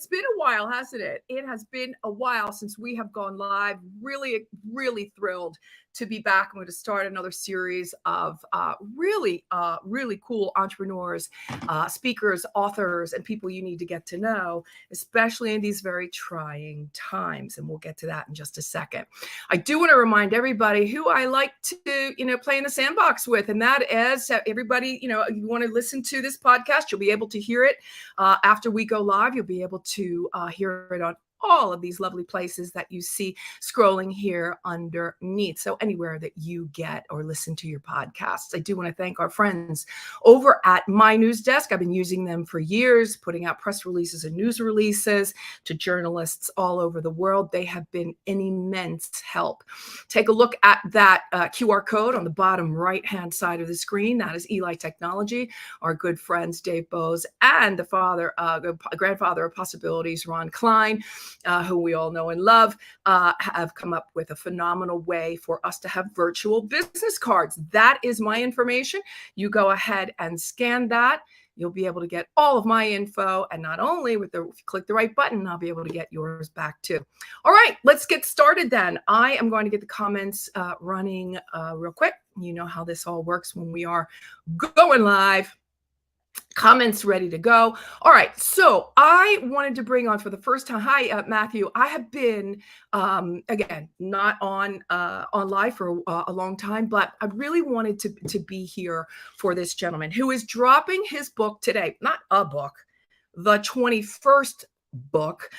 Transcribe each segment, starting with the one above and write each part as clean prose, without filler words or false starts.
it's been a while, hasn't it? It has been a while since we have gone live. Really, really thrilled to be back. I'm going to start another series of really cool entrepreneurs, speakers, authors, and people you need to get to know, especially in these very trying times. And we'll get to that in just a second. I do want to remind everybody who I like to, play in the sandbox with, and that is everybody, if you want to listen to this podcast, you'll be able to hear it after we go live. You'll be able to hear it on all of these lovely places that you see scrolling here underneath. So anywhere that you get or listen to your podcasts. I do want to thank our friends over at My News Desk. I've been using them for years, putting out press releases and news releases to journalists all over the world. They have been an immense help. Take a look at that QR code on the bottom right-hand side of the screen. That is Eli Technology. Our good friends, Dave Bose, and the grandfather of possibilities, Ron Klein, who we all know and love, have come up with a phenomenal way for us to have virtual business cards. That is my information. You go ahead and scan that. You'll be able to get all of my info. And not only if you click the right button, I'll be able to get yours back too. All right, let's get started then. I am going to get the comments running real quick. You know how this all works when we are going live. Comments ready to go. All right. So I wanted to bring on for the first time. Hi, Matthew. I have been, again, not on live for a long time, but I really wanted to be here for this gentleman who is dropping his book today. Not a book, the 21st book.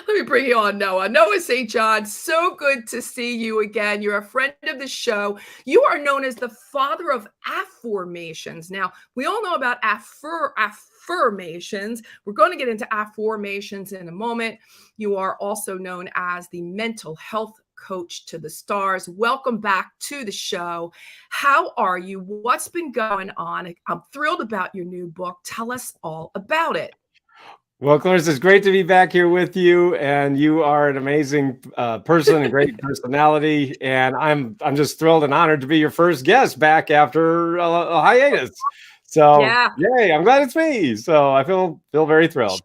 Let me bring you on, Noah. Noah St. John, so good to see you again. You're a friend of the show. You are known as the father of affirmations. Now, we all know about affirmations. We're going to get into affirmations in a moment. You are also known as the mental health coach to the stars. Welcome back to the show. How are you? What's been going on? I'm thrilled about your new book. Tell us all about it. Well, Clarissa, it's great to be back here with you, and you are an amazing person, a great personality, and I'm just thrilled and honored to be your first guest back after a hiatus. So, yeah. Yay! I'm glad it's me. So I feel very thrilled.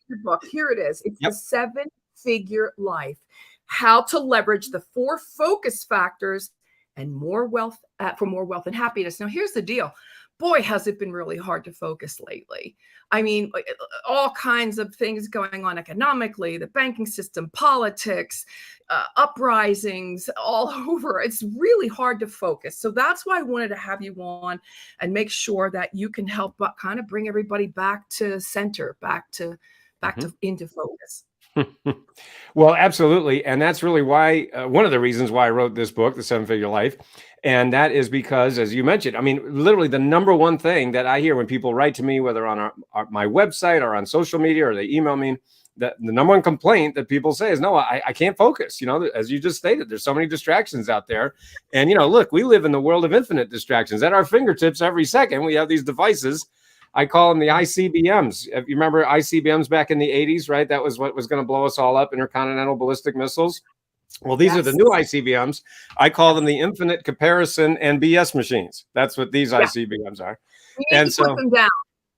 Your book, here it is. It's The 7-Figure Life: How to Leverage the 4 Focus Factors and More Wealth for More Wealth and Happiness. Now, here's the deal. Boy, has it been really hard to focus lately. I mean, all kinds of things going on economically, the banking system, politics, uprisings all over. It's really hard to focus. So that's why I wanted to have you on and make sure that you can help kind of bring everybody back to center, back to into focus. Well, absolutely. And that's really why, one of the reasons why I wrote this book, The 7-Figure Life. And that is because, as you mentioned, I mean, literally the number one thing that I hear when people write to me, whether on my website or on social media, or they email me, that the number one complaint that people say is, no, I can't focus. As you just stated, there's so many distractions out there. And, look, we live in the world of infinite distractions at our fingertips every second. We have these devices. I call them the ICBMs. If you remember ICBMs back in the 80s, right? That was what was going to blow us all up, intercontinental ballistic missiles. Well, these are the new ICBMs. I call them the infinite comparison and BS machines. That's what these ICBMs are. We need to put them down.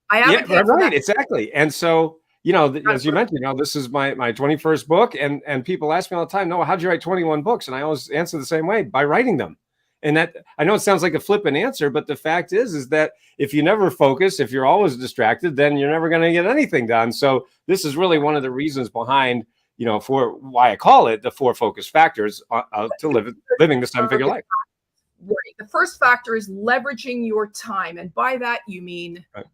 I advocate for that. Exactly. And so, as you mentioned, this is my 21st book, and people ask me all the time, Noah, how'd you write 21 books? And I always answer the same way: by writing them. And that, I know it sounds like a flippant answer, but the fact is that if you never focus, if you're always distracted, then you're never going to get anything done. So this is really one of the reasons behind, for why I call it the 4 focus factors to living the 7-figure life. Right. The first factor is leveraging your time. And by that, you mean? Right.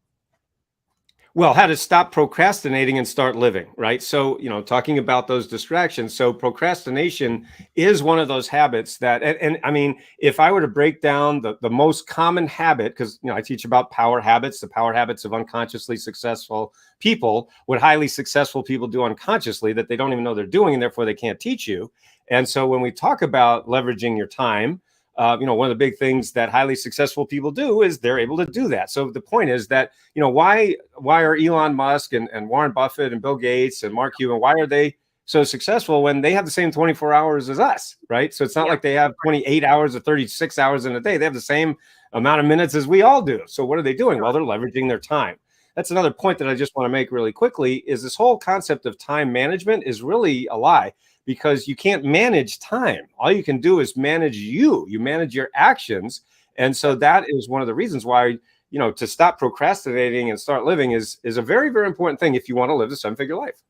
Well, how to stop procrastinating and start living, right? So, talking about those distractions. So procrastination is one of those habits that, and I mean, if I were to break down the most common habit, because, I teach about power habits, the power habits of unconsciously successful people, what highly successful people do unconsciously that they don't even know they're doing, and therefore they can't teach you. And so when we talk about leveraging your time, one of the big things that highly successful people do is they're able to do that. So the point is that, why are Elon Musk and Warren Buffett and Bill Gates and Mark Cuban, why are they so successful when they have the same 24 hours as us, right? So it's not like they have 28 hours or 36 hours in a day. They have the same amount of minutes as we all do. So what are they doing? Well, they're leveraging their time. that's another point that I just want to make really quickly, is this whole concept of time management is really a lie, because you can't manage time. All you can do is manage you manage your actions. And so that is one of the reasons why, to stop procrastinating and start living is a very, very important thing if you want to live the 7-figure life.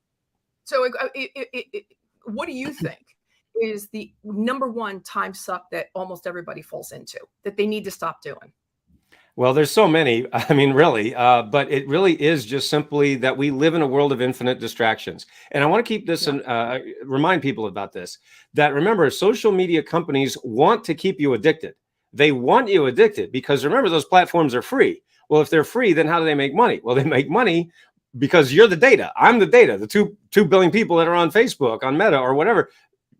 So what do you think is the number one time suck that almost everybody falls into, that they need to stop doing? Well, there's so many, I mean, really, but it really is just simply that we live in a world of infinite distractions. And I want to keep this and remind people about this, that remember, social media companies want to keep you addicted. They want you addicted because remember, those platforms are free. Well, if they're free, then how do they make money? Well, they make money because you're the data. I'm the data. The 2 billion people that are on Facebook, on Meta or whatever,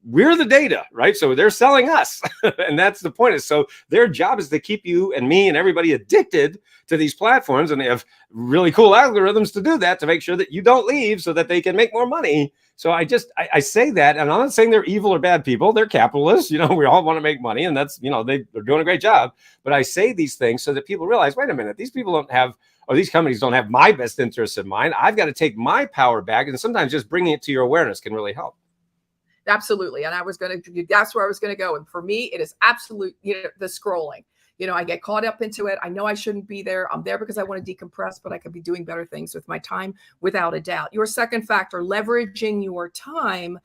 we're the data, right? So they're selling us. And that's the point. Is so their job is to keep you and me and everybody addicted to these platforms. And they have really cool algorithms to do that, to make sure that you don't leave so that they can make more money. So I say that, and I'm not saying they're evil or bad people. They're capitalists. We all want to make money, and that's, they're doing a great job. But I say these things so that people realize, wait a minute, these people don't have, or these companies don't have my best interests in mind. I've got to take my power back. And sometimes just bringing it to your awareness can really help. Absolutely. And that's where I was going to go. And for me, it is absolute, the scrolling, I get caught up into it. I know I shouldn't be there. I'm there because I want to decompress, but I could be doing better things with my time, without a doubt. Your second factor, leveraging your time.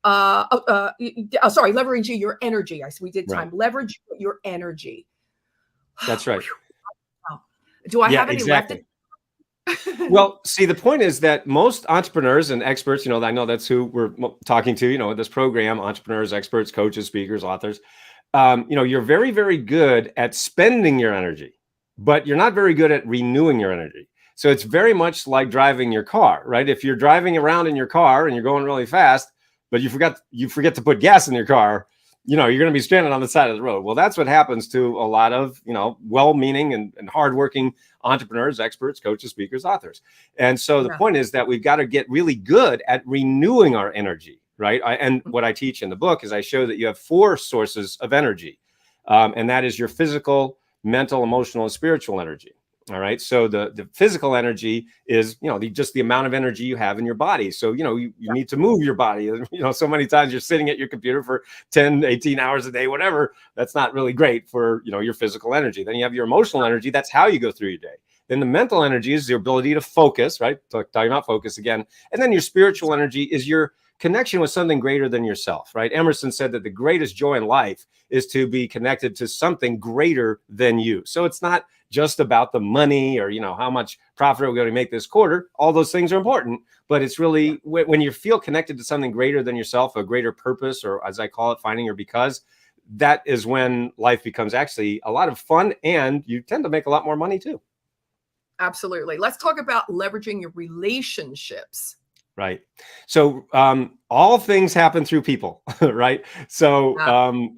Leveraging your energy. We did time. Right. Leverage your energy. That's right. Do I have any left? Well, see, the point is that most entrepreneurs and experts, I know that's who we're talking to, in this program, entrepreneurs, experts, coaches, speakers, authors, you're very, very good at spending your energy, but you're not very good at renewing your energy. So it's very much like driving your car, right? If you're driving around in your car and you're going really fast, but you forget to put gas in your car, you're going to be stranded on the side of the road. Well, that's what happens to a lot of, well-meaning and hardworking entrepreneurs, experts, coaches, speakers, authors. And so the point is that we've got to get really good at renewing our energy, right? And what I teach in the book is I show that you have 4 sources of energy. And that is your physical, mental, emotional, and spiritual energy. All right. So the physical energy is, just the amount of energy you have in your body. So, you need to move your body. So many times you're sitting at your computer for 10, 18 hours a day, whatever. That's not really great for, your physical energy. Then you have your emotional energy. That's how you go through your day. Then the mental energy is your ability to focus, right? Talking about focus again. And then your spiritual energy is your connection with something greater than yourself, right? Emerson said that the greatest joy in life is to be connected to something greater than you. So it's not just about the money or, how much profit are we going to make this quarter. All those things are important, but it's really when you feel connected to something greater than yourself, a greater purpose, or as I call it, finding your because, that is when life becomes actually a lot of fun and you tend to make a lot more money too. Absolutely. Let's talk about leveraging your relationships. Right. So all things happen through people, right? So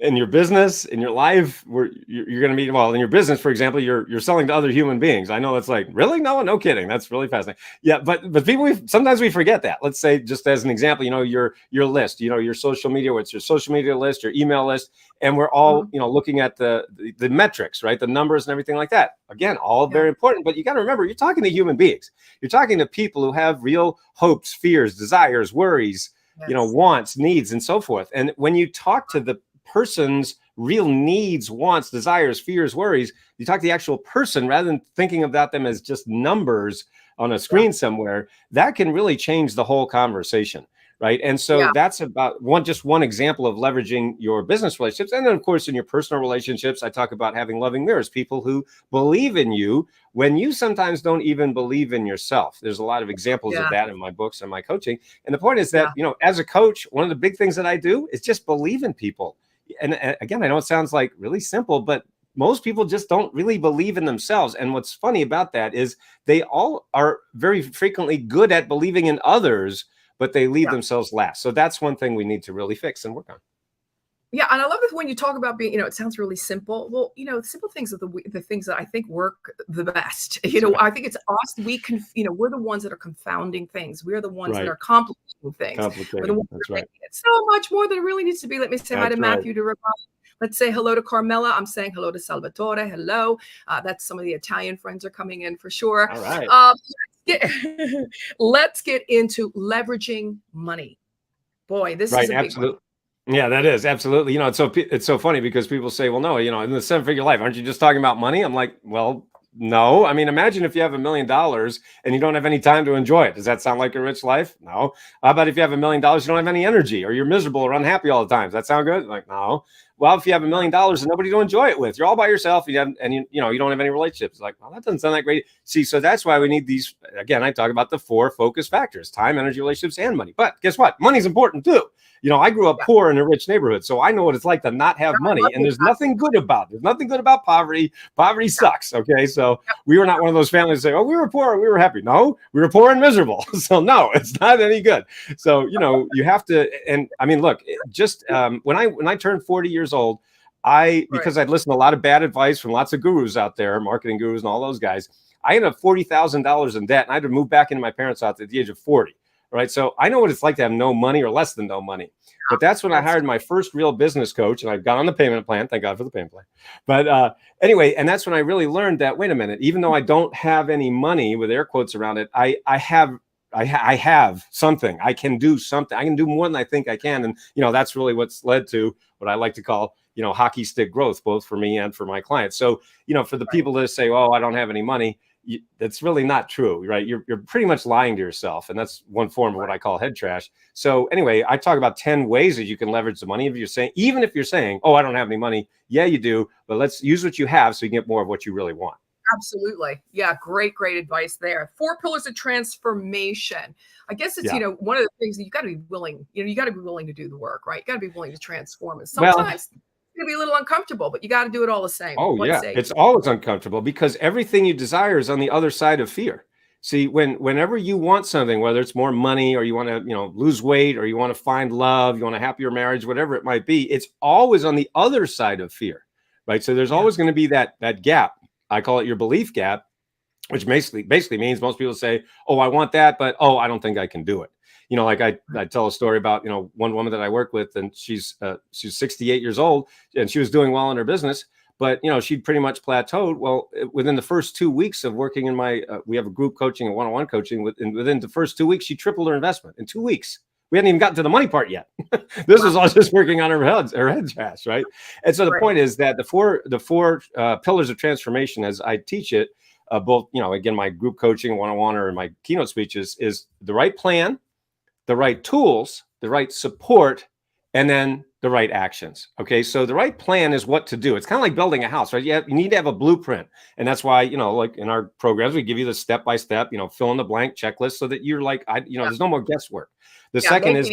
in your business, in your life, you're going to be, in your business, for example, you're selling to other human beings. I know that's like, really? No kidding. That's really fascinating. Yeah. But people, sometimes we forget that. Let's say, just as an example, your list, your social media, what's your social media list, your email list. And we're all, looking at the metrics, right? The numbers and everything like that. Again, all very important, but you got to remember, you're talking to human beings. You're talking to people who have real hopes, fears, desires, worries, wants, needs, and so forth. And when you talk to the person's real needs, wants, desires, fears, worries, you talk to the actual person rather than thinking about them as just numbers on a screen somewhere, that can really change the whole conversation. Right. And so that's about one example of leveraging your business relationships. And then, of course, in your personal relationships, I talk about having loving mirrors, people who believe in you when you sometimes don't even believe in yourself. There's a lot of examples of that in my books and my coaching. And the point is that, as a coach, one of the big things that I do is just believe in people. And again, I know it sounds like really simple, but most people just don't really believe in themselves. And what's funny about that is they all are very frequently good at believing in others, but they leave themselves last. So that's one thing we need to really fix and work on. Yeah. And I love it when you talk about being, it sounds really simple. Well, simple things are the things that I think work the best. I think it's us. We're the ones that are confounding things. We're the ones that are complicating things. We're the ones that are making it so much more than it really needs to be. Let me say hi to Matthew to remind. Let's say hello to Carmela. I'm saying hello to Salvatore. Hello. That's some of the Italian friends are coming in for sure. All right. Let's get into leveraging money. Boy, this Right. is a big one. Absolutely. Yeah, that is absolutely. It's so funny because people say, well, no, in the 7-figure life, aren't you just talking about money? I'm like, well, no. I mean, imagine if you have $1 million and you don't have any time to enjoy it. Does that sound like a rich life? No. How about if you have $1 million, you don't have any energy, or you're miserable or unhappy all the time? Does that sound good? Like, no. Well, if you have $1 million and nobody to enjoy it with, you're all by yourself, you don't have any relationships. Like, well, that doesn't sound that great. See, so that's why we need these. Again, I talk about the 4 focus factors: time, energy, relationships, and money. But guess what? Money's important too. I grew up poor in a rich neighborhood, so I know what it's like to not have money. And there's nothing good about it. There's nothing good about poverty. Poverty sucks. Okay, so we were not one of those families that say, "Oh, we were poor, we were happy." No, we were poor and miserable. So no, it's not any good. So you have to. And I mean, look, just when I turned 40 years old, because I'd listened to a lot of bad advice from lots of gurus out there, marketing gurus and all those guys, I ended up $40,000 in debt, and I had to move back into my parents' house at the age of 40. Right. So I know what it's like to have no money or less than no money. But that's when I hired my first real business coach, and I got on the payment plan. Thank God for the payment plan. But anyway, and that's when I really learned that, wait a minute, even though I don't have any money with air quotes around it, I have something. I can do something. I can do more than I think I can. And, that's really what's led to what I like to call, hockey stick growth, both for me and for my clients. So, for the people that say, oh, I don't have any money, that's really not true, right? You're pretty much lying to yourself. And that's one form of what I call head trash. So anyway, I talk about 10 ways that you can leverage the money. Even if you're saying, oh, I don't have any money. Yeah, you do. But let's use what you have so you can get more of what you really want. Absolutely. Yeah. Great advice there. 4 pillars of transformation. I guess it's, one of the things that you got to be willing, you got to be willing to do the work, right? You got to be willing to transform it. Sometimes it's going to be a little uncomfortable, but you got to do it all the same. Oh, yeah. It's always uncomfortable because everything you desire is on the other side of fear. See, whenever you want something, whether it's more money or you want to, lose weight, or you want to find love, you want a happier marriage, whatever it might be, it's always on the other side of fear, right? So there's always going to be that gap. I call it your belief gap, which basically means most people say, oh, I want that, but I don't think I can do it. Like I tell a story about, one woman that I work with, and she's 68 years old, and she was doing well in her business, but, she'd pretty much plateaued. Well, within the first 2 weeks of working in my, we have a group coaching and one-on-one coaching, within the first 2 weeks, she tripled her investment in 2 weeks. We hadn't even gotten to the money part yet. This was all just working on her head trash, right? And so the point is that the four pillars of transformation, as I teach it, both, again, my group coaching, one-on-one, or in my keynote speeches, is the right plan, the right tools, the right support, and then the right actions. Okay. So the right plan is what to do. It's kind of like building a house, right? You need to have a blueprint. And that's why, like in our programs, we give you the step-by-step, fill in the blank checklist so that you're like, there's no more guesswork. The second is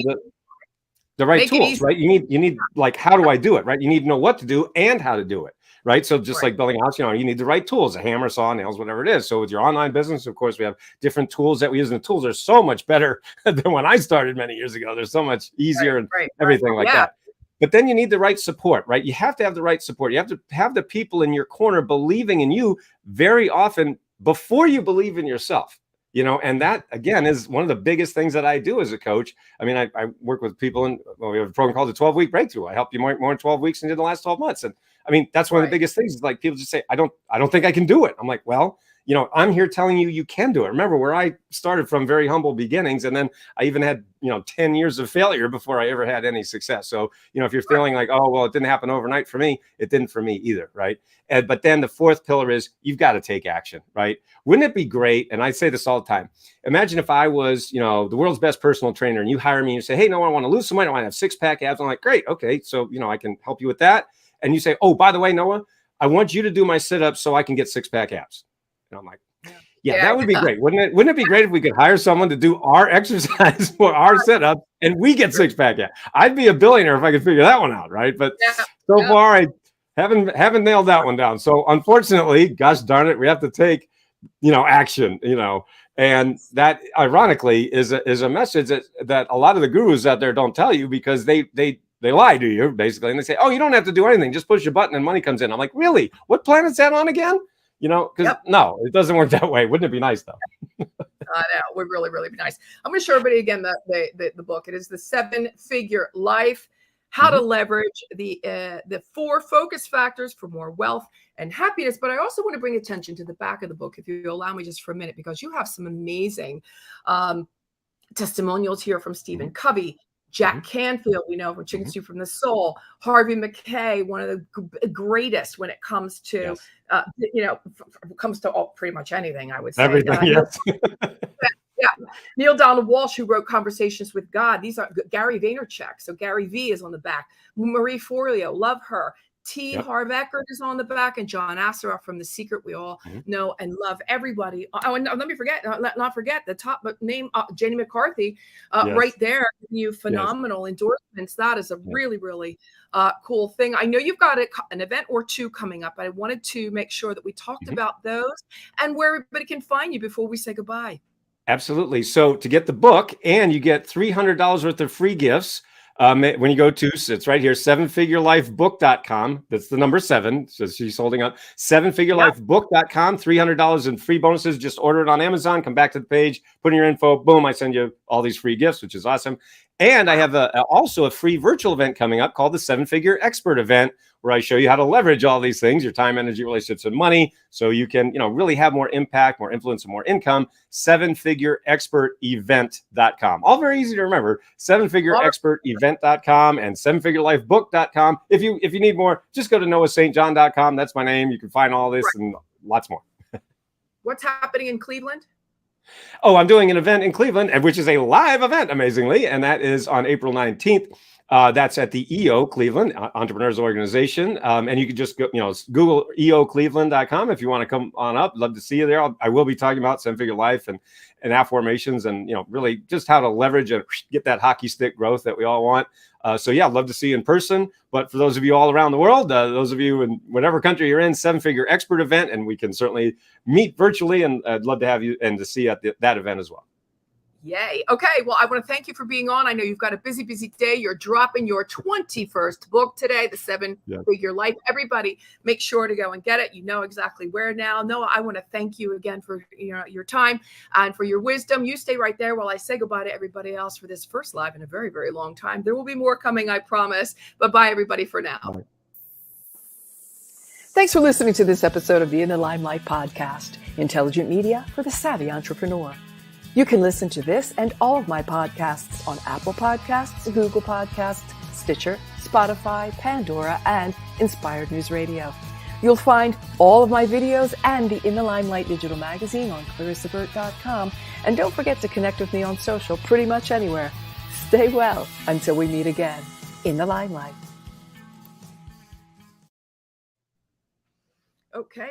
the right tools, right? You need like, how do I do it? Right. You need to know what to do and how to do it. Right. So just like building a house, you need the right tools, a hammer, saw, nails, whatever it is. So with your online business, of course, we have different tools that we use. And the tools are so much better than when I started many years ago. They're so much easier and everything like that. But then you need the right support, right? You have to have the right support. You have to have the people in your corner believing in you very often before you believe in yourself. And that, again, is one of the biggest things that I do as a coach. I mean, I work with people we have a program called the 12-week breakthrough. I help you more in 12 weeks than you did the last 12 months. And I mean, that's one of the biggest things is like people just say, I don't think I can do it. I'm like, well, I'm here telling you can do it. Remember where I started from, very humble beginnings. And then I even had, 10 years of failure before I ever had any success. So, if you're feeling like, oh, well, it didn't happen overnight for me, it didn't for me either. Right. But then the fourth pillar is you've got to take action. Right. Wouldn't it be great? And I say this all the time. Imagine if I was, the world's best personal trainer, and you hire me and you say, hey, no, I want to lose some weight. I want to have 6-pack abs. I'm like, great. Okay. So, I can help you with that. And you say, oh, by the way, Noah, I want you to do my sit-ups so I can get 6-pack abs. And I'm like, yeah, that would be great. Wouldn't it? Wouldn't it be great if we could hire someone to do our exercise for our sit-up and we get 6-pack abs? I'd be a billionaire if I could figure that one out, right? But so far, I haven't nailed that one down. So unfortunately, gosh darn it, we have to take, action, and that ironically is a message that a lot of the gurus out there don't tell you, because they lie to you basically. And they say, oh, you don't have to do anything. Just push a button and money comes in. I'm like, really? What planet's that on again? Because no, it doesn't work that way. Wouldn't it be nice though? I know, would really be nice. I'm going to show everybody again the book. It is the 7-Figure Life. how to leverage the 4 focus factors for more wealth and happiness. But I also want to bring attention to the back of the book, if you allow me just for a minute, because you have some amazing testimonials here from Stephen Covey, Jack Canfield, we know, from Chicken Soup from the Soul, Harvey Mackay, one of the greatest when it comes to, comes to pretty much anything, I would say. Everything, yes. Yeah, Neil Donald Walsh, who wrote Conversations with God. These are Gary Vaynerchuk. So Gary V is on the back. Marie Forleo, love her. Harv Eckert is on the back, and John Assaraf from The Secret. We all know and love everybody. Oh, and let me not forget the top name, Jenny McCarthy, right there. You phenomenal endorsements. That is a really, really cool thing. I know you've got an event or 2 coming up. I wanted to make sure that we talked about those and where everybody can find you before we say goodbye. Absolutely. So to get the book, and you get $300 worth of free gifts when you go to, it's right here, 7figurelifebook.com. That's the number 7. So she's holding up 7figurelifebook.com, $300 in free bonuses. Just order it on Amazon, come back to the page, put in your info, boom, I send you all these free gifts, which is awesome. And I have also a free virtual event coming up called the 7-Figure Expert Event, where I show you how to leverage all these things, your time, energy, relationships, and money, so you can, really have more impact, more influence, and more income. 7figureexpertevent.com. All very easy to remember. 7figureexpertevent.com and 7figurelifebook.com. If you need more, just go to noahstjohn.com. That's my name. You can find all this and lots more. What's happening in Cleveland? Oh, I'm doing an event in Cleveland, which is a live event, amazingly, and that is on April 19th. That's at the EO Cleveland Entrepreneurs Organization. And you can just go, Google eocleveland.com if you want to come on up. Love to see you there. I will be talking about 7-Figure Life and affirmations and, really just how to leverage and get that hockey stick growth that we all want. So yeah, I'd love to see you in person. But for those of you all around the world, those of you in whatever country you're in, 7-Figure Expert Event, and we can certainly meet virtually, and I'd love to have you and to see you at that event as well. Yay. Okay. Well, I want to thank you for being on. I know you've got a busy, busy day. You're dropping your 21st book today, The 7-Figure Life. Everybody, make sure to go and get it. You know exactly where now. Noah, I want to thank you again for your time and for your wisdom. You stay right there while I say goodbye to everybody else for this first live in a very, very long time. There will be more coming, I promise. But bye, everybody, for now. Bye. Thanks for listening to this episode of the In the Limelight podcast, intelligent media for the savvy entrepreneur. You can listen to this and all of my podcasts on Apple Podcasts, Google Podcasts, Stitcher, Spotify, Pandora, and Inspired News Radio. You'll find all of my videos and the In the Limelight digital magazine on clarissaburt.com. And don't forget to connect with me on social pretty much anywhere. Stay well until we meet again. In the Limelight. Okay.